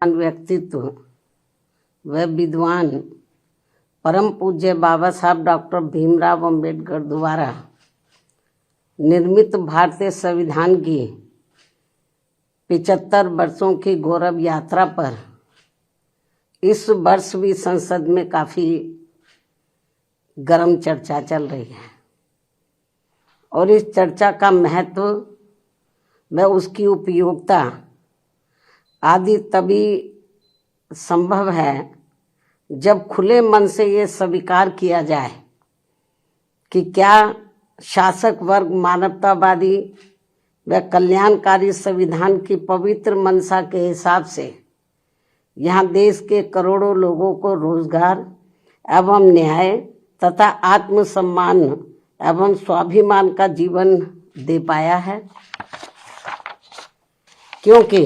व्यक्तित्व व विद्वान परम पूज्य बाबा साहब डॉक्टर भीमराव अंबेडकर द्वारा निर्मित भारतीय संविधान की 75 वर्षों की गौरव यात्रा पर इस वर्ष भी संसद में काफ़ी गर्म चर्चा चल रही है और इस चर्चा का महत्व व उसकी उपयोगिता आदि तभी संभव है जब खुले मन से ये स्वीकार किया जाए कि क्या शासक वर्ग मानवतावादी व कल्याणकारी संविधान की पवित्र मंशा के हिसाब से यहाँ देश के करोड़ों लोगों को रोजगार एवं न्याय तथा आत्मसम्मान एवं स्वाभिमान का जीवन दे पाया है। क्योंकि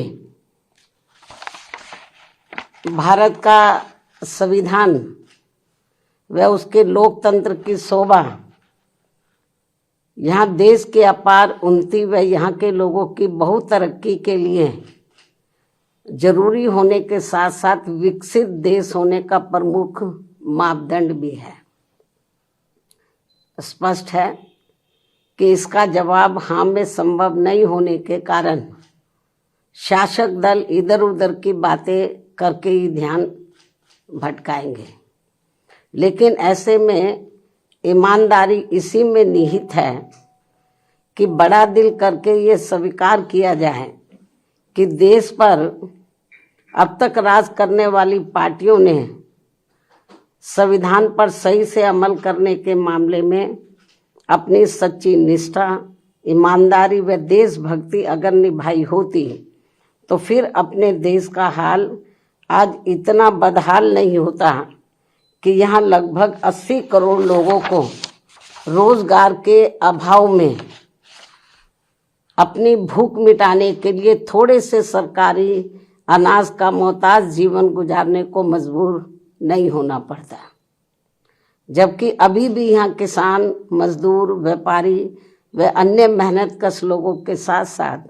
भारत का संविधान व उसके लोकतंत्र की शोभा यहाँ देश के अपार उन्नति व यहाँ के लोगों की बहुत तरक्की के लिए जरूरी होने के साथ साथ विकसित देश होने का प्रमुख मापदंड भी है। स्पष्ट है कि इसका जवाब हाँ में संभव नहीं होने के कारण शासक दल इधर उधर की बातें करके ही ध्यान भटकाएंगे। लेकिन ऐसे में ईमानदारी इसी में निहित है कि बड़ा दिल करके ये स्वीकार किया जाए कि देश पर अब तक राज करने वाली पार्टियों ने संविधान पर सही से अमल करने के मामले में अपनी सच्ची निष्ठा, ईमानदारी व देशभक्ति अगर निभाई होती तो फिर अपने देश का हाल आज इतना बदहाल नहीं होता कि यहाँ लगभग 80 करोड़ लोगों को रोजगार के अभाव में अपनी भूख मिटाने के लिए थोड़े से सरकारी अनाज का मोहताज जीवन गुजारने को मजबूर नहीं होना पड़ता। जबकि अभी भी यहाँ किसान, मजदूर, व्यापारी व अन्य मेहनतकश लोगों के साथ साथ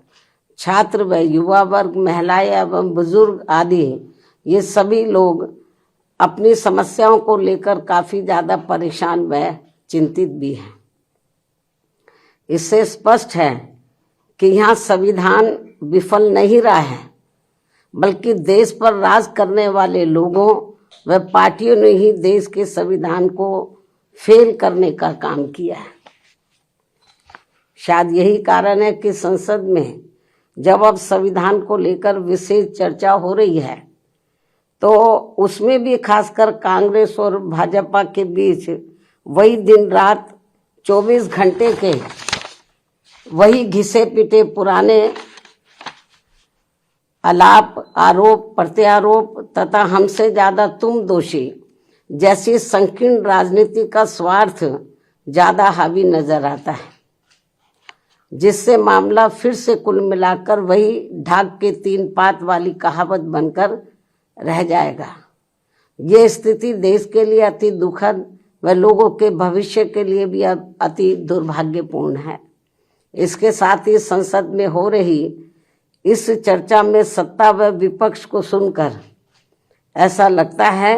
छात्र व युवा वर्ग, महिलाएं एवं बुजुर्ग आदि ये सभी लोग अपनी समस्याओं को लेकर काफ़ी ज़्यादा परेशान व चिंतित भी हैं। इससे स्पष्ट है कि यहाँ संविधान विफल नहीं रहा है, बल्कि देश पर राज करने वाले लोगों व पार्टियों ने ही देश के संविधान को फेल करने का काम किया है। शायद यही कारण है कि संसद में जब अब संविधान को लेकर विशेष चर्चा हो रही है तो उसमें भी खासकर कांग्रेस और भाजपा के बीच वही दिन रात 24 घंटे के वही घिसे पिटे पुराने आलाप, आरोप प्रत्यारोप तथा हमसे ज्यादा तुम दोषी जैसी संकीर्ण राजनीति का स्वार्थ ज्यादा हावी नजर आता है, जिससे मामला फिर से कुल मिलाकर वही ढाक के 3 पात वाली कहावत बनकर रह जाएगा। ये स्थिति देश के लिए अति दुखद व लोगों के भविष्य के लिए भी अति दुर्भाग्यपूर्ण है। इसके साथ ही संसद में हो रही इस चर्चा में सत्ता व विपक्ष को सुनकर ऐसा लगता है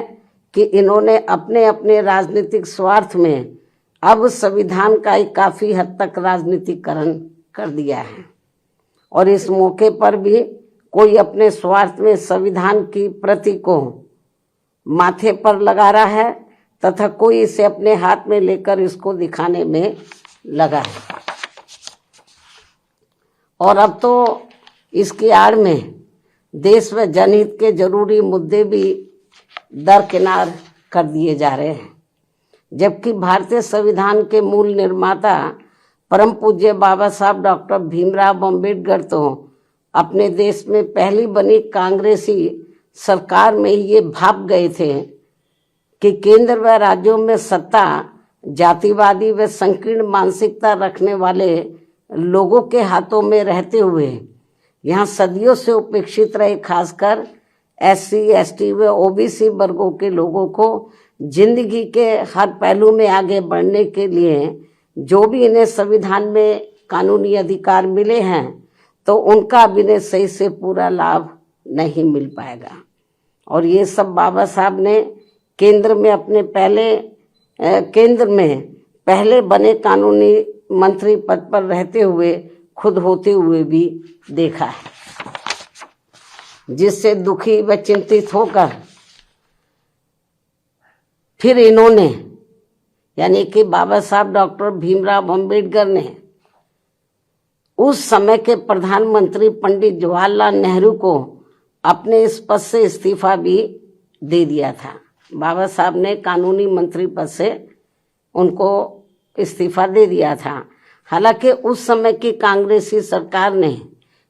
कि इन्होंने अपने अपने राजनीतिक स्वार्थ में अब संविधान का एक काफ़ी हद तक राजनीतिकरण कर दिया है और इस मौके पर भी कोई अपने स्वार्थ में संविधान की प्रति को माथे पर लगा रहा है तथा कोई इसे अपने हाथ में लेकर इसको दिखाने में लगा है। और अब तो इसकी आड़ में देश व जनहित के जरूरी मुद्दे भी दरकिनार कर दिए जा रहे हैं, जबकि भारतीय संविधान के मूल निर्माता परम पूज्य बाबा साहब डॉक्टर भीमराव अंबेडकर तो अपने देश में पहली बनी कांग्रेसी सरकार में ये भाप गए थे कि केंद्र व राज्यों में सत्ता जातिवादी व संकीर्ण मानसिकता रखने वाले लोगों के हाथों में रहते हुए यहाँ सदियों से उपेक्षित रहे खासकर SC, ST व OBC वर्गों के लोगों को जिंदगी के हर पहलू में आगे बढ़ने के लिए जो भी इन्हें संविधान में कानूनी अधिकार मिले हैं तो उनका भी इन्हें सही से पूरा लाभ नहीं मिल पाएगा। और ये सब बाबा साहब ने केंद्र में पहले बने कानूनी मंत्री पद पर रहते हुए खुद होते हुए भी देखा है, जिससे दुखी व चिंतित होकर फिर इन्होंने यानी कि बाबा साहब डॉक्टर भीमराव अम्बेडकर ने उस समय के प्रधानमंत्री पंडित जवाहरलाल नेहरू को अपने इस पद से इस्तीफा भी दे दिया था। बाबा साहब ने कानूनी मंत्री पद से उनको इस्तीफा दे दिया था। हालांकि उस समय की कांग्रेसी सरकार ने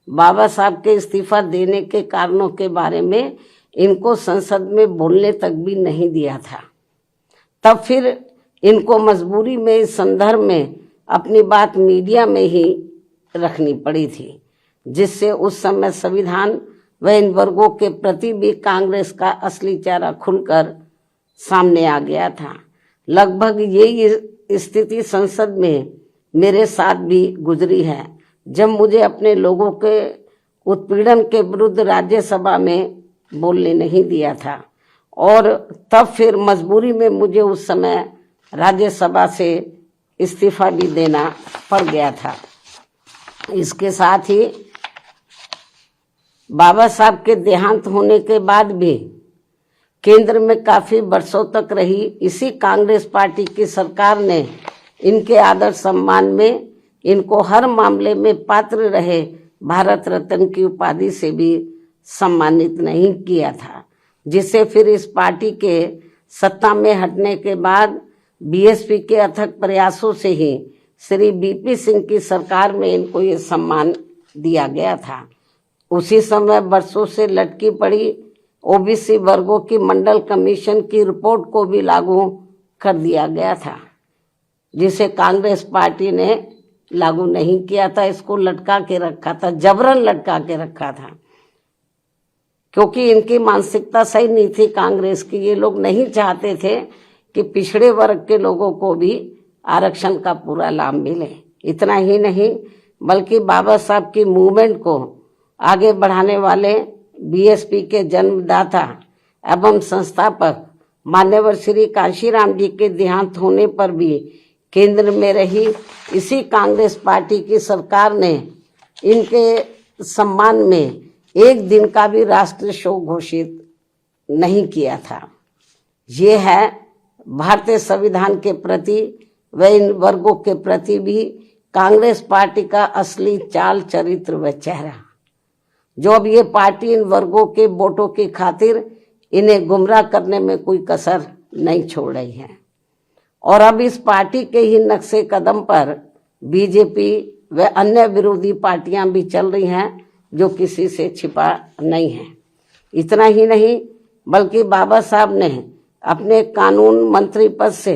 बाबा साहब के इस्तीफा देने के कारणों के बारे में इनको संसद में बोलने तक भी नहीं दिया था। तब फिर इनको मजबूरी में इस संदर्भ में अपनी बात मीडिया में ही रखनी पड़ी थी, जिससे उस समय संविधान व इन वर्गों के प्रति भी कांग्रेस का असली चेहरा खुलकर सामने आ गया था। लगभग यही स्थिति संसद में मेरे साथ भी गुजरी है, जब मुझे अपने लोगों के उत्पीड़न के विरुद्ध राज्यसभा में बोलने नहीं दिया था और तब फिर मजबूरी में मुझे उस समय राज्यसभा से इस्तीफा भी देना पड़ गया था। इसके साथ ही बाबा साहब के देहांत होने के बाद भी केंद्र में काफी वर्षों तक रही इसी कांग्रेस पार्टी की सरकार ने इनके आदर सम्मान में इनको हर मामले में पात्र रहे भारत रत्न की उपाधि से भी सम्मानित नहीं किया था, जिससे फिर इस पार्टी के सत्ता में हटने के बाद बीएसपी के अथक प्रयासों से ही श्री बीपी सिंह की सरकार में इनको ये सम्मान दिया गया था। उसी समय वर्षों से लटकी पड़ी ओबीसी वर्गों की मंडल कमीशन की रिपोर्ट को भी लागू कर दिया गया था, जिसे कांग्रेस पार्टी ने लागू नहीं किया था। इसको लटका के रखा था, जबरन लटका के रखा था, क्योंकि इनकी मानसिकता सही नहीं थी कांग्रेस की। ये लोग नहीं चाहते थे कि पिछड़े वर्ग के लोगों को भी आरक्षण का पूरा लाभ मिले। इतना ही नहीं बल्कि बाबा साहब की मूवमेंट को आगे बढ़ाने वाले बीएसपी के जन्मदाता एवं संस्थापक मान्यवर श्री कांशीराम जी के देहांत होने पर भी केंद्र में रही इसी कांग्रेस पार्टी की सरकार ने इनके सम्मान में एक दिन का भी राष्ट्रीय शोक घोषित नहीं किया था। ये है भारतीय संविधान के प्रति व इन वर्गों के प्रति भी कांग्रेस पार्टी का असली चाल चरित्र व चेहरा, जो अब ये पार्टी इन वर्गों के वोटों की खातिर इन्हें गुमराह करने में कोई कसर नहीं छोड़ रही है। और अब इस पार्टी के ही नक्शे कदम पर बीजेपी व अन्य विरोधी पार्टियां भी चल रही हैं, जो किसी से छिपा नहीं है। इतना ही नहीं बल्कि बाबा साहब ने अपने कानून मंत्री पद से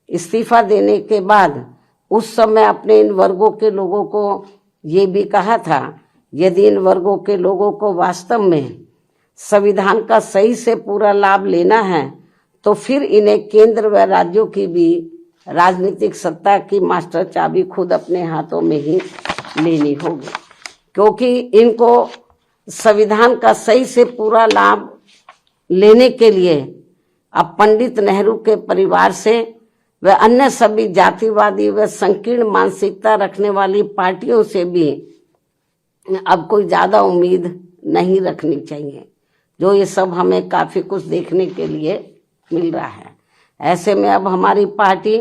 इस्तीफा देने के बाद उस समय अपने इन वर्गों के लोगों को ये भी कहा था, यदि इन वर्गों के लोगों को वास्तव में संविधान का सही से पूरा लाभ लेना है तो फिर इन्हें केंद्र व राज्यों की भी राजनीतिक सत्ता की मास्टर चाबी खुद अपने हाथों में ही लेनी होगी, क्योंकि इनको संविधान का सही से पूरा लाभ लेने के लिए अब पंडित नेहरू के परिवार से व अन्य सभी जातिवादी व संकीर्ण मानसिकता रखने वाली पार्टियों से भी अब कोई ज्यादा उम्मीद नहीं रखनी चाहिए, जो ये सब हमें काफी कुछ देखने के लिए मिल रहा है। ऐसे में अब हमारी पार्टी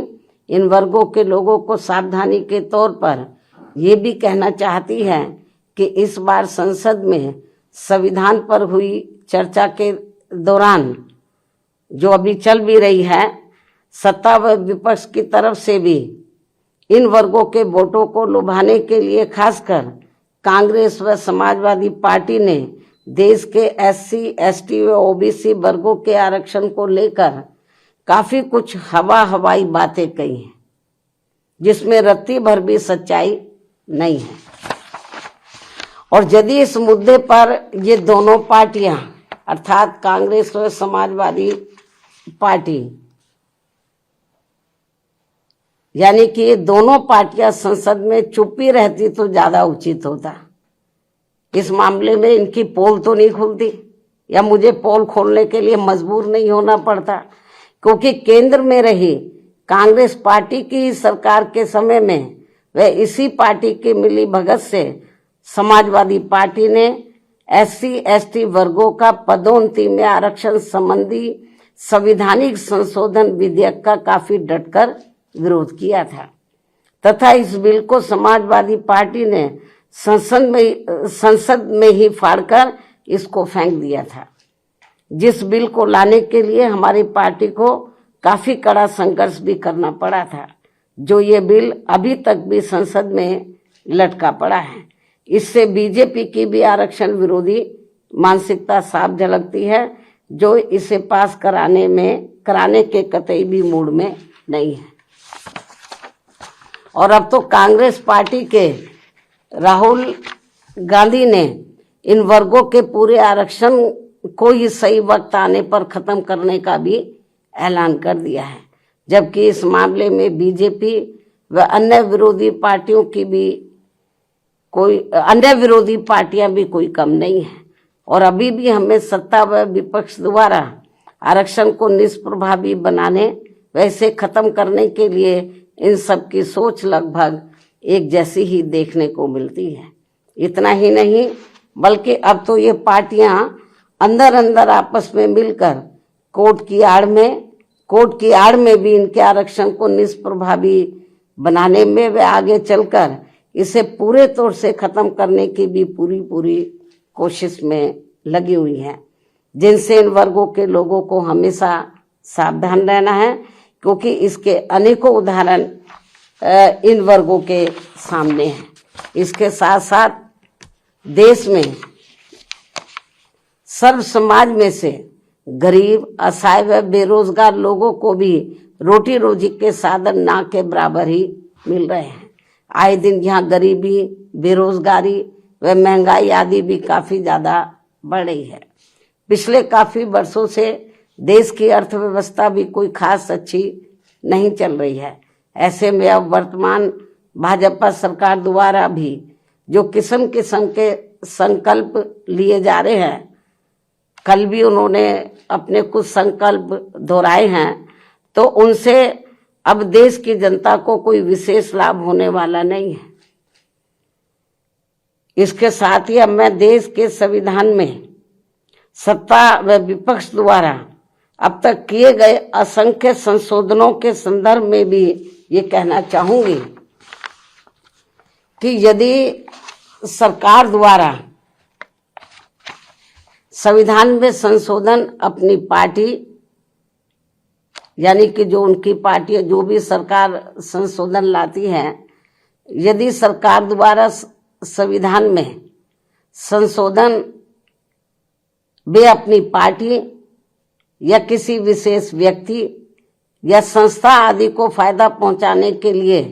इन वर्गों के लोगों को सावधानी के तौर पर ये भी कहना चाहती है कि इस बार संसद में संविधान पर हुई चर्चा के दौरान जो अभी चल भी रही है, सत्ता व विपक्ष की तरफ से भी इन वर्गों के वोटों को लुभाने के लिए खासकर कांग्रेस व समाजवादी पार्टी ने देश के एससी, एसटी व ओबीसी वर्गों के आरक्षण को लेकर काफी कुछ हवाई बातें कही हैं, जिसमें रत्ती भर भी सच्चाई नहीं है। और यदि इस मुद्दे पर ये दोनों पार्टियां अर्थात कांग्रेस व समाजवादी पार्टी यानी कि ये दोनों पार्टियां संसद में चुप्पी रहती तो ज्यादा उचित होता, इस मामले में इनकी पोल तो नहीं खुलती, या मुझे पोल खोलने के लिए मजबूर नहीं होना पड़ता, क्योंकि केंद्र में रही कांग्रेस पार्टी की सरकार के समय में वह इसी पार्टी की मिली भगत से समाजवादी पार्टी ने SC/ST वर्गों का पदोन्नति में आरक्षण संबंधी संवैधानिक संशोधन विधेयक का काफी डटकर विरोध किया था तथा इस बिल को समाजवादी पार्टी ने संसद में ही फाड़कर इसको फेंक दिया था, जिस बिल को लाने के लिए हमारी पार्टी को काफी कड़ा संघर्ष भी करना पड़ा था, जो ये बिल अभी तक भी संसद में लटका पड़ा है। इससे बीजेपी की भी आरक्षण विरोधी मानसिकता साफ झलकती है, जो इसे पास कराने के कतई भी मूड में नहीं है। और अब तो कांग्रेस पार्टी के राहुल गांधी ने इन वर्गों के पूरे आरक्षण को ही सही वक्त आने पर खत्म करने का भी ऐलान कर दिया है, जबकि इस मामले में बीजेपी व अन्य विरोधी पार्टियां भी कोई कम नहीं है। और अभी भी हमें सत्ता व विपक्ष द्वारा आरक्षण को निष्प्रभावी बनाने व इसे खत्म करने के लिए इन सब की सोच लगभग एक जैसी ही देखने को मिलती है। इतना ही नहीं, बल्कि अब तो ये पार्टियां अंदर अंदर आपस में मिलकर कोर्ट की आड़ में भी इनके आरक्षण को निष्प्रभावी बनाने में वे आगे चलकर इसे पूरे तौर से खत्म करने की भी पूरी कोशिश में लगी हुई है, जिनसे इन वर्गों के लोगों को हमेशा सावधान रहना है, क्योंकि इसके अनेकों उदाहरण इन वर्गों के सामने हैं। इसके साथ साथ देश में सर्व समाज में से गरीब, असहाय व बेरोजगार लोगों को भी रोटी रोजी के साधन ना के बराबर ही मिल रहे हैं। आए दिन यहाँ गरीबी, बेरोजगारी व महंगाई आदि भी काफी ज्यादा बढ़ रही है। पिछले काफी वर्षों से देश की अर्थव्यवस्था भी कोई खास अच्छी नहीं चल रही है। ऐसे में अब वर्तमान भाजपा सरकार द्वारा भी जो किस्म किस्म के संकल्प लिए जा रहे हैं, कल भी उन्होंने अपने कुछ संकल्प दोहराए हैं, तो उनसे अब देश की जनता को कोई विशेष लाभ होने वाला नहीं है। इसके साथ ही अब मैं देश के संविधान में सत्ता व विपक्ष द्वारा अब तक किए गए असंख्य संशोधनों के संदर्भ में भी ये कहना चाहूंगी कि यदि सरकार द्वारा संविधान में संशोधन अपनी पार्टी, यानी कि जो उनकी पार्टी जो भी सरकार संशोधन लाती है, यदि सरकार द्वारा संविधान में संशोधन वे अपनी पार्टी या किसी विशेष व्यक्ति या संस्था आदि को फायदा पहुंचाने के लिए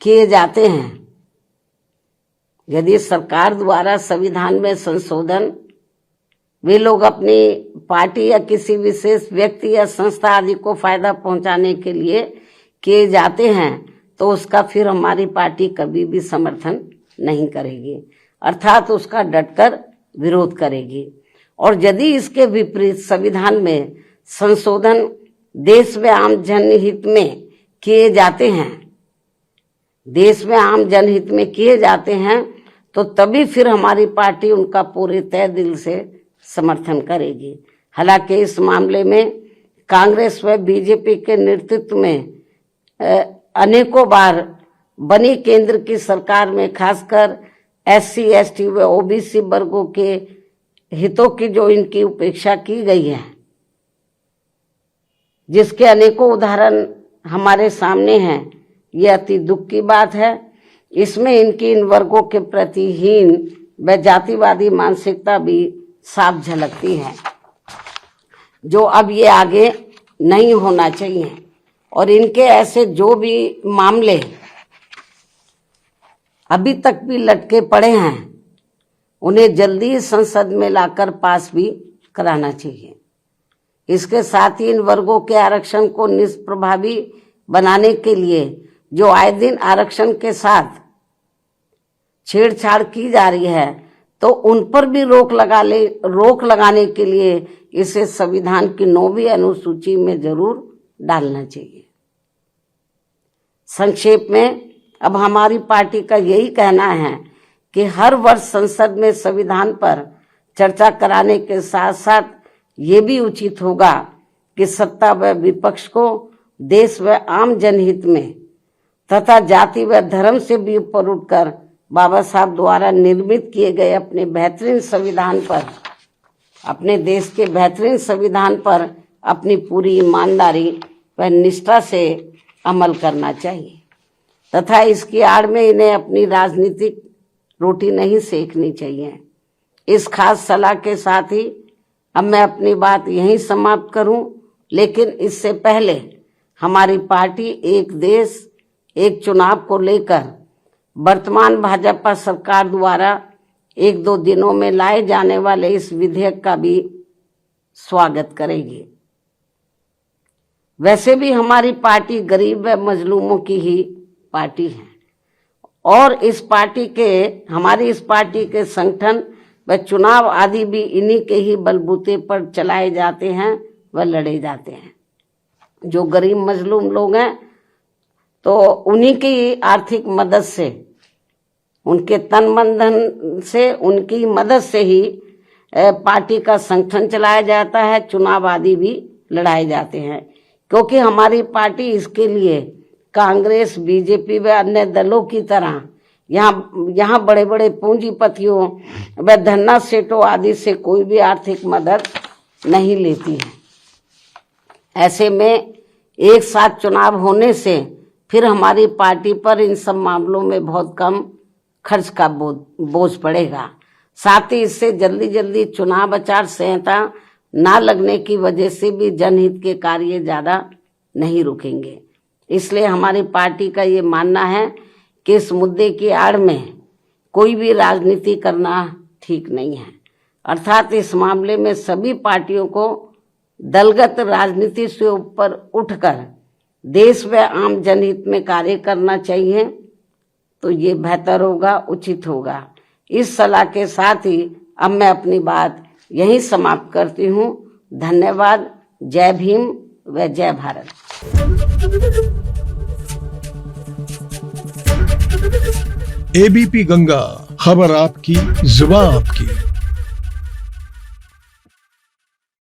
किए जाते हैं, यदि सरकार द्वारा संविधान में संशोधन वे लोग अपनी पार्टी या किसी विशेष व्यक्ति या संस्था आदि को फायदा पहुंचाने के लिए किए जाते हैं, तो उसका फिर हमारी पार्टी कभी भी समर्थन नहीं करेगी, अर्थात उसका डटकर विरोध करेगी। और यदि इसके विपरीत संविधान में संशोधन देश में आम जनहित में किए जाते हैं, तो तभी फिर हमारी पार्टी उनका पूरे तय दिल से समर्थन करेगी। हालांकि इस मामले में कांग्रेस व बीजेपी के नेतृत्व में अनेकों बार बनी केंद्र की सरकार में खासकर SC/ST व OBC वर्गों के हितों की जो इनकी उपेक्षा की गई है, जिसके अनेकों उदाहरण हमारे सामने हैं, ये अति दुख की बात है। इसमें इनकी इन वर्गों के प्रति हीन व जातिवादी मानसिकता भी साफ झलकती है, जो अब ये आगे नहीं होना चाहिए। और इनके ऐसे जो भी मामले अभी तक भी लटके पड़े हैं, उन्हें जल्दी संसद में लाकर पास भी कराना चाहिए। इसके साथ ही इन वर्गों के आरक्षण को निष्प्रभावी बनाने के लिए जो आए दिन आरक्षण के साथ छेड़छाड़ की जा रही है तो उन पर भी रोक लगाने के लिए इसे संविधान की 9वीं अनुसूची में जरूर डालना चाहिए। संक्षेप में अब हमारी पार्टी का यही कहना है कि हर वर्ष संसद में संविधान पर चर्चा कराने के साथ साथ ये भी उचित होगा कि सत्ता व विपक्ष को देश व आम जनहित में तथा जाति व धर्म से भी ऊपर उठकर बाबा साहब द्वारा निर्मित किए गए अपने बेहतरीन संविधान पर, अपने देश के बेहतरीन संविधान पर अपनी पूरी ईमानदारी व निष्ठा से अमल करना चाहिए तथा इसकी आड़ में इन्हें अपनी राजनीतिक रोटी नहीं सेकनी चाहिए। इस खास सलाह के साथ ही अब मैं अपनी बात यहीं समाप्त करूं, लेकिन इससे पहले हमारी पार्टी एक देश एक चुनाव को लेकर वर्तमान भाजपा सरकार द्वारा 1-2 दिनों में लाए जाने वाले इस विधेयक का भी स्वागत करेगी। वैसे भी हमारी पार्टी गरीब व मजलूमों की ही पार्टी है और हमारी इस पार्टी के संगठन व चुनाव आदि भी इन्हीं के ही बलबूते पर चलाए जाते हैं व लड़े जाते हैं। जो गरीब मजलूम लोग हैं तो उन्हीं की आर्थिक मदद से, उनके तन मन धन से, उनकी मदद से ही पार्टी का संगठन चलाया जाता है, चुनाव आदि भी लड़ाए जाते हैं। क्योंकि हमारी पार्टी इसके लिए कांग्रेस, बीजेपी व अन्य दलों की तरह यहाँ बड़े बड़े पूंजीपतियों व धन्ना सेठों आदि से कोई भी आर्थिक मदद नहीं लेती है। ऐसे में एक साथ चुनाव होने से फिर हमारी पार्टी पर इन सब मामलों में बहुत कम खर्च का बोझ पड़ेगा। साथ ही इससे जल्दी चुनाव आचार संहिता ना लगने की वजह से भी जनहित के कार्य ज्यादा नहीं रुकेंगे। इसलिए हमारी पार्टी का ये मानना है कि इस मुद्दे की आड़ में कोई भी राजनीति करना ठीक नहीं है, अर्थात इस मामले में सभी पार्टियों को दलगत राजनीति से ऊपर उठकर देश व आम जनहित में कार्य करना चाहिए, तो ये बेहतर होगा, उचित होगा। इस सलाह के साथ ही अब मैं अपनी बात यहीं समाप्त करती हूँ। धन्यवाद। जय भीम व जय भारत। एबीपी गंगा, खबर आपकी, जुबान आपकी।